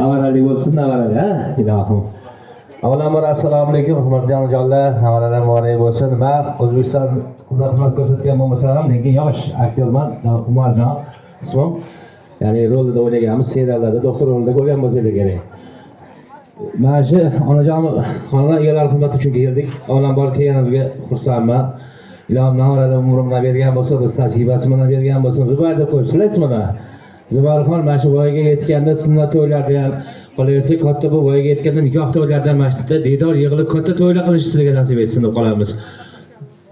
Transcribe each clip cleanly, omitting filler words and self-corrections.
Avarali bo'lsin, avarali, ha? Ilohim. Avvalambor assalomu alaykum, hurmatli onajonlar, navaralar muborak bo'lsin. Men O'zbekiston xizmat ko'rsatgan bo'lmasam ham, lekin yosh aktyorman, Umarjon ismim. Ya'ni rolda o'ynaganmiz, seriallarda doktor rolida ko'rgan bo'lsa kerak. Mana shu onajon xonadon egalari xizmati uchun keldik. Avvalambor kelganimizga xursandman. Ilohim navaralar umrimni bergan bo'lsa, o'z nasibasini bergan bo'lsa, Zubayr deb qo'yibsizlar mana. Zubayxon mana shu voyaga yetganda sunnat to'ylarda ham qolaversa, katta bu voyaga yetganda nikoh to'ylardan masjidda diydor yig'ilib katta to'ylar qilish sizlarga nasib etsin deb qolamiz.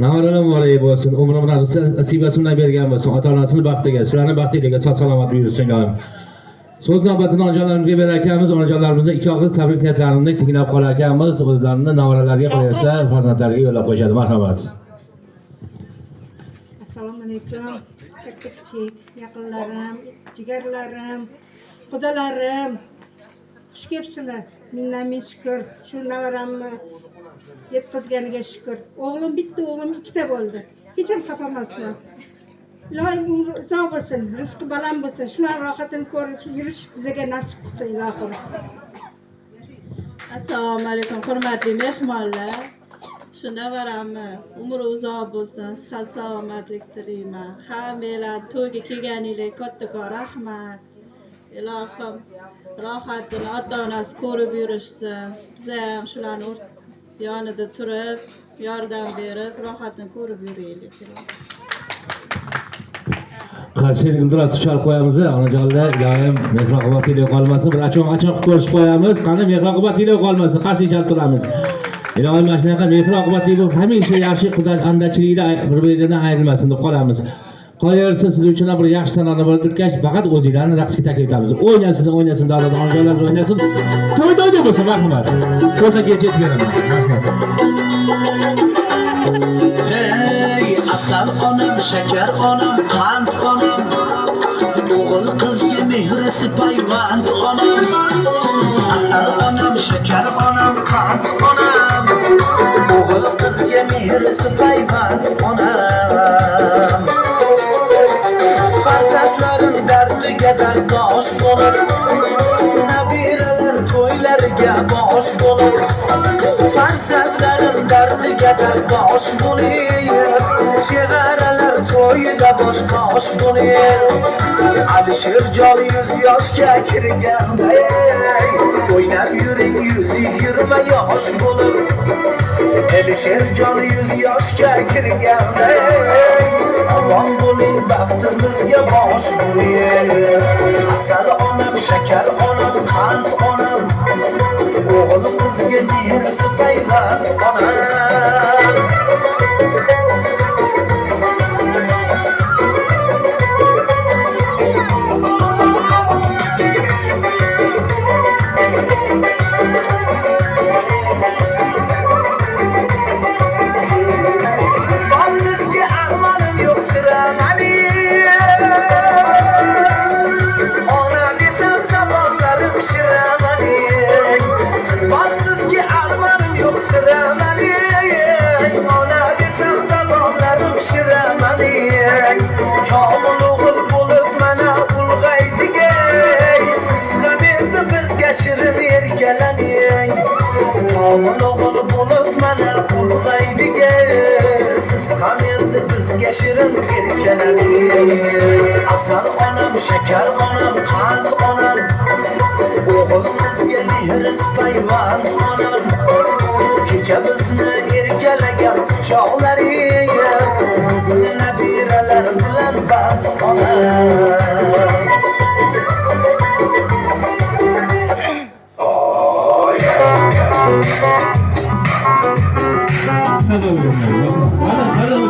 Navaralar muborak bo'lsin, umrimni nasibasini bergan bo'lsin, ota-onasini baxtiga, sizlarni baxtiga sog' salomat yursin ilohim. So'z navbatini onajonlarimizga berar ekanmiz, onajonlarimizni ikki og'iz tabrik niyatlarini tinglab qolar ekanmiz, o'zlarini navaralarga qo'ysa, farzandlariga yo'llab qo'yishadi. Marhamat. Assalomu alaykum. Katta-kichik, yaqinlarim, jigarlarim, qudalarim. Xush kelibsizlar. Ming shukr. Shu navaramni yetkazganiga shukr. O'g'lim bitta, o'g'lim ikkita bo'ldi. Hech ham xafa emasman. Ilohim umri uzoq bo'lsin, rizqi baland bo'lsin. Shular rohatini ko'rib yurish bizga nasib qilsin ilohim. Assalomu alaykum, hurmatli mehmonlar. Shu navaramni umri uzoq bo'lsin, sihat salomatlik tilayman. Hammanglar to'yga kelganinglar kattakon rahmat. Ilohim rohatini ota-onasi ko'rib yurishsin. Biz ham shularning yonida turib, yordam berib, rohatini ko'rib yuraylik. Qarshilik iltimos chalib qo'yamiz, onajonlar, ilohim mehr-oqibatinglar qolmasin. Bir achoq ko'rishib qo'yamiz. Qani mehr-oqibatinglar qolmasin, qarshilik chalib turamiz. Ilohim mana shunaqa mehr-oqibatli bo'lib, hamisha yaxshi qudrat andachiliklar bir-biridan ayrilmasin deb qolamiz. Qolaversa siz uchun bir yaxshi sanani bo'lib turgach, faqat o'zinglarni raqsga taklif etamiz. O'ynasin, davlat onajonlar o'ynasin. To'yda bo'lsa marhamat. Ko'sa kechib beraman. Hey, asal onam, shakar onam, qand onam. O'g'il qizga mehri payvand onam. Asal onam, shakar onam, qand onam. O'g'il qizga mehri payvand onam. Farzandlarim dardiga dardosh bo'lib, nabiralar to'ylarga bosh bo'lib. Farzandlarim dardiga dardosh bo'lib, chegaralar to'yida boshqa osh bo'lib. Alisherjon 100 yoshga kirganda, o'ynab yuring 120 yosh bo'lib. Alisherjon 100 yoshga kirganda, omon bo'ling baxtimizga bosh bo'ling. Asal onam, shakar onam, qand onam. O'g'il qizga mehr payvand onam. Shirin erkalaning asal onam, shakar onam, qand onam. O'g'il qizga mehr payvand onam. Kecha bizni erkalagan quchoqlaring, bugun nabiralar bilan band onam. Hello.